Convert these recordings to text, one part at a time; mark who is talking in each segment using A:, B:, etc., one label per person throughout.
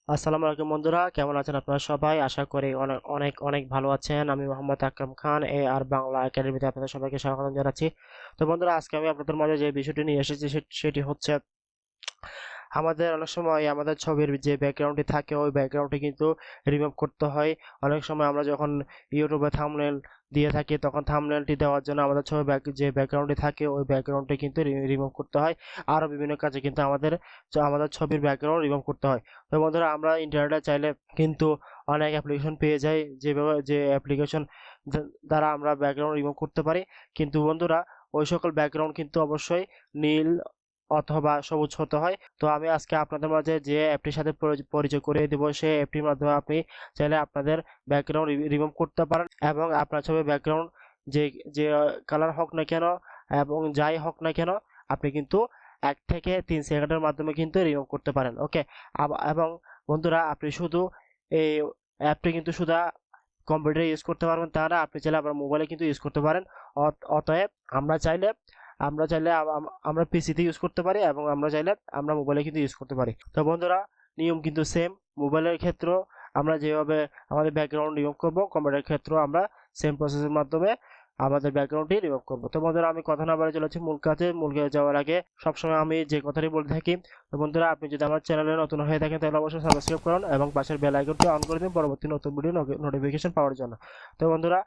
A: আসসালামু আলাইকুম বন্ধুরা, কেমন আছেন আপনারা সবাই? আশা করি অনেক অনেক অনেক ভালো আছেন। আমি মোহাম্মদ আকরাম খান, আর বাংলা একাডেমিতে আপনাদের সবাইকে স্বাগত জানাচ্ছি। তো বন্ধুরা, আজকে আমি আপনাদের মাঝে যে বিষয়টি নিয়ে এসেছি সেটি হচ্ছে আমাদের অনেক সময় আমাদের ছবির যে ব্যাকগ্রাউন্ডটি থাকে ওই ব্যাকগ্রাউন্ডটি কিন্তু রিমুভ করতে হয়। অনেক সময় আমরা যখন ইউটিউবে থাম্বনেল দিয়ে থাকি তখন থাম্বনেলটি দেওয়ার জন্য আমাদের ছবি যে ব্যাকগ্রাউন্ডটি থাকে ওই ব্যাকগ্রাউন্ডটি কিন্তু রিমুভ করতে হয়। আরও বিভিন্ন কাজে কিন্তু আমাদের ছবির ব্যাকগ্রাউন্ড রিমুভ করতে হয়। তো বন্ধুরা, আমরা ইন্টারনেটে চাইলে কিন্তু অনেক অ্যাপ্লিকেশন পেয়ে যাই, যেভাবে যে অ্যাপ্লিকেশন দ্বারা আমরা ব্যাকগ্রাউন্ড রিমুভ করতে পারি। কিন্তু বন্ধুরা, ওই সকল ব্যাকগ্রাউন্ড কিন্তু অবশ্যই নীল অথবা সবুজ হতে হয়। তো আমি আজকে আপনাদের মাঝে যে অ্যাপটির সাথে পরিচয় করিয়ে দেবো, সেই অ্যাপটির মাধ্যমে আপনি চাইলে আপনাদের ব্যাকগ্রাউন্ড রিমুভ করতে পারেন এবং আপনার ছবির ব্যাকগ্রাউন্ড যে যে কালার হোক না কেন এবং যাই হোক না কেন আপনি কিন্তু 1 থেকে 3 সেকেন্ডের মাধ্যমে কিন্তু রিমুভ করতে পারেন। ওকে। এবং বন্ধুরা, আপনি শুধু এই অ্যাপটি কিন্তু শুধু কম্পিউটারে ইউজ করতে পারবেন তা না, আপনি চাইলে আপনার মোবাইলে কিন্তু ইউজ করতে পারেন। অতএব আমরা চাইলে আমরা পিসিতে ইউজ করতে পারি এবং আমরা মোবাইলে কিন্তু ইউজ করতে পারি। তো বন্ধুরা, নিয়ম কিন্তু সেম। মোবাইলের ক্ষেত্রেও আমরা যেভাবে আমাদের ব্যাকগ্রাউন্ড রিমুভ করব, কম্পিউটারের ক্ষেত্রেও আমরা সেম প্রসেসের মাধ্যমে আমাদের ব্যাকগ্রাউন্ডটি রিমুভ করব। তো বন্ধুরা, আমি কথা না বাড়িয়ে চলেছি মূল কাজে যাওয়ার আগে সবসময় আমি যে কথাটি বলে থাকি। তো বন্ধুরা, আপনি যদি আমার চ্যানেলে নতুন হয়ে থাকেন তাহলে অবশ্যই সাবস্ক্রাইব করুন এবং পাশের বেল আইকনটি অন করে দিন পরবর্তী নতুন ভিডিও নোটিফিকেশন পাওয়ার জন্য। তো বন্ধুরা,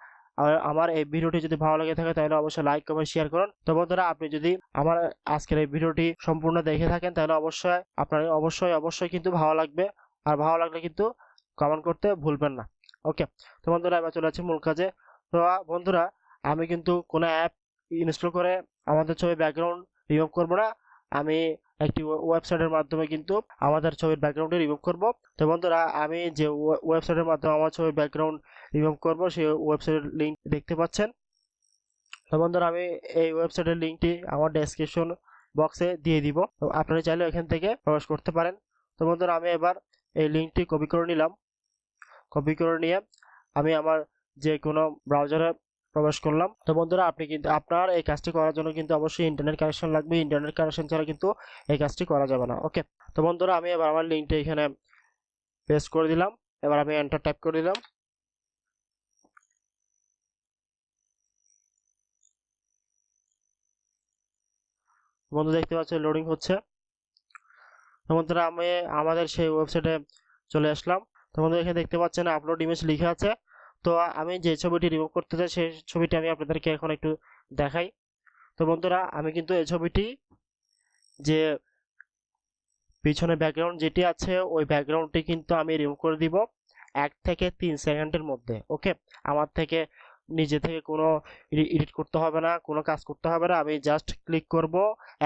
A: আর আমার এই ভিডিওটি যদি ভালো লেগে থাকে তাহলে অবশ্যই লাইক কমেন্ট শেয়ার করুন। তো বন্ধুরা, আপনি যদি আমার আজকের এই ভিডিওটি সম্পূর্ণ দেখে থাকেন তাহলে অবশ্যই আপনার অবশ্যই কিন্তু ভালো লাগবে। আর ভালো লাগলে কিন্তু কমেন্ট করতে ভুলবেন না। ওকে। তো বন্ধুরা, এবার চলে যাচ্ছি মূল কাজে। তো বন্ধুরা, আমি কিন্তু কোনো অ্যাপ ইনস্টল করে আমাদের ছবির ব্যাকগ্রাউন্ড রিমুভ করব না। আমি একটি ওয়েবসাইটের মাধ্যমে কিন্তু আমাদের ছবির ব্যাকগ্রাউন্ডটি রিমুভ করব। তো বন্ধুরা, আমি যে ওয়েবসাইটের মাধ্যমে আমার ছবির ব্যাকগ্রাউন্ড রিমুভ করব সেই ওয়েবসাইটের লিঙ্ক দেখতে পাচ্ছেন। তো বন্ধুরা, আমি এই ওয়েবসাইটের লিঙ্কটি আমার ডেসক্রিপশন বক্সে দিয়ে দিব, তো আপনারা চাইলে এখান থেকে প্রবেশ করতে পারেন। তো বন্ধুরা, আমি এবার এই লিঙ্কটি কপি করে নিলাম। কপি করে নিয়ে আমি আমার যে কোনো ব্রাউজারে প্রবেশ করলাম। তো বন্ধুরা, আপনি কিন্তু আপনার এই কাজটি করার জন্য কিন্তু অবশ্যই ইন্টারনেট কানেকশন লাগবে। ইন্টারনেট কানেকশন ছাড়া কিন্তু এই কাজটি করা যাবে না। ওকে। তো বন্ধুরা, আমি এবার আমার লিঙ্কটা এখানে পেস্ট করে দিলাম। এবার আমি এন্টার টাইপ করে দিলাম। বন্ধু, দেখতে পাচ্ছেন লোডিং হচ্ছে। তো বন্ধুরা, আমি আমাদের সেই ওয়েবসাইটে চলে আসলাম। তো বন্ধুরা, এখানে দেখতে পাচ্ছেন আপলোড ইমেজ লিখা আছে। তো আমি যে ছবিটি রিমুভ করতে চাই সেই ছবিটি আমি আপনাদেরকে এখন একটু দেখাই। তো বন্ধুরা, আমি কিন্তু এই ছবিটি যে পিছনে ব্যাকগ্রাউন্ড যেটি আছে ওই ব্যাকগ্রাউন্ডটি কিন্তু আমি রিমুভ করে দিব 1 থেকে 3 সেকেন্ডের মধ্যে। ওকে। আমার থেকে নিজে থেকে কোনো এডিট করতে হবে না, কোনো কাজ করতে হবে না। আমি জাস্ট ক্লিক করব,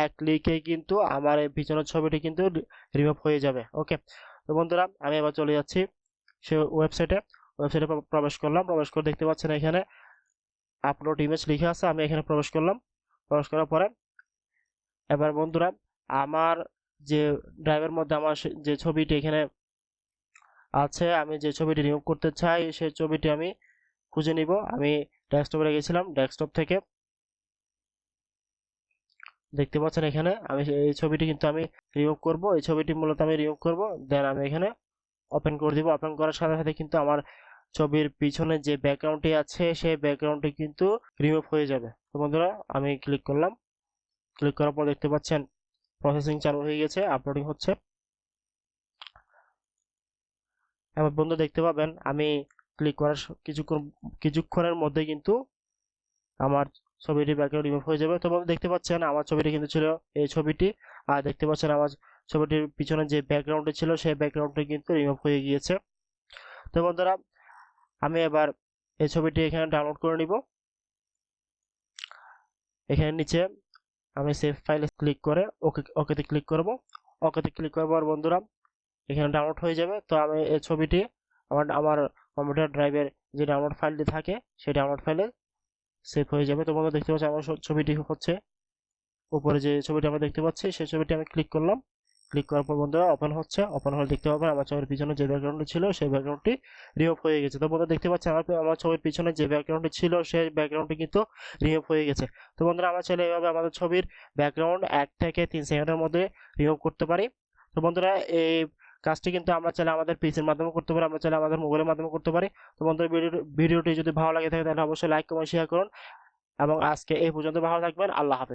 A: এক ক্লিকে কিন্তু আমার এই পিছনের ছবিটি কিন্তু রিমুভ হয়ে যাবে। ওকে। তো বন্ধুরা, আমি এবার চলে যাচ্ছি সে ওয়েবসাইটে প্রবেশ করলাম। প্রবেশ করে দেখতে পাচ্ছেন এখানে আপলোড ইমেজ লিখে আছে। আমি এখানে প্রবেশ করলাম। প্রবেশ করার পরে এবার বন্ধুরা, আমার যে ড্রাইভের মধ্যে আমার যে ছবিটি এখানে আছে, আমি যে ছবিটি রিমুভ করতে চাই সেই ছবিটি আমি খুঁজে নিব। আমি ডেস্কটপে গেছিলাম, ডেস্কটপ থেকে দেখতে পাচ্ছেন এখানে আমি এই ছবিটি কিন্তু আমি রিমুভ করব। এই ছবিটি মূলত আমি রিমুভ করব, দেন আমি এখানে ওপেন করে দিব। ওপেন করার সাথে সাথে কিন্তু আমার ছবির পিছনে যে ব্যাকগ্রাউন্ডটি আছে সেই ব্যাকগ্রাউন্ডটি কিন্তু রিমুভ হয়ে যাবে। তো বন্ধুরা, আমি ক্লিক করলাম। ক্লিক করার পর দেখতে পাচ্ছেন প্রসেসিং চালু হয়ে গেছে, আপলোডিং হচ্ছে। এবার বন্ধু, দেখতে পাবেন আমি ক্লিক করার কিছুক্ষণের মধ্যে কিন্তু আমার ছবিটি ব্যাকগ্রাউন্ড রিমুভ হয়ে যাবে। তো বন্ধু, দেখতে পাচ্ছেন আমার ছবিটি কিন্তু ছিল এই ছবিটি। আর দেখতে পাচ্ছেন আমার ছবিটির পিছনে যে ব্যাকগ্রাউন্ডটি ছিল সেই ব্যাকগ্রাউন্ডটি কিন্তু রিমুভ হয়ে গিয়েছে। তো বন্ধুরা, আমি এবার এই ছবিটি এখানে ডাউনলোড করে নিব। এখানে নিচে আমি সেভ ফাইলে ক্লিক করে ওকেতে ক্লিক করব। ওকেতে ক্লিক করার পর বন্ধুরা এখানে ডাউনলোড হয়ে যাবে। তো আমি এই ছবিটি আমার কম্পিউটার ড্রাইভের যে ডাউনলোড ফাইলটি থাকে সেই ডাউনলোড ফাইলে সেভ হয়ে যাবে। তো বন্ধুরা, দেখতে পাচ্ছি আমার ছবিটি হচ্ছে। উপরে যে ছবিটি আমরা দেখতে পাচ্ছি সেই ছবিটি আমি ক্লিক করলাম। ক্লিক করার পর বন্ধুরা ওপেন হচ্ছে। ওপেন হলে দেখতে পাবেন আমার ছবির পিছনে যে ব্যাকগ্রাউন্ডটি ছিল সেই ব্যাকগ্রাউন্ডটি রিমুভ হয়ে গেছে। তো বন্ধুরা, দেখতে পাচ্ছেন আমার ছবির পিছনে যে ব্যাকগ্রাউন্ডটি ছিল সেই ব্যাকগ্রাউন্ডটি কিন্তু রিমুভ হয়ে গেছে। তো বন্ধুরা, আমরা চাইলে এইভাবে আমাদের ছবির ব্যাকগ্রাউন্ড 1 থেকে 3 সেকেন্ডের মধ্যে রিমুভ করতে পারি। তো বন্ধুরা, এই কাজটি কিন্তু আমরা চাইলে আমাদের পিসির মাধ্যমে করতে পারি, আমরা চাইলে আমাদের মোবাইলের মাধ্যমে করতে পারি। তো বন্ধুরা ভিডিওটি যদি ভালো লাগে থাকে তাহলে অবশ্যই লাইক কমেন্ট শেয়ার করুন এবং আজকে এই পর্যন্ত। ভালো থাকবেন। আল্লাহ হাফেজ।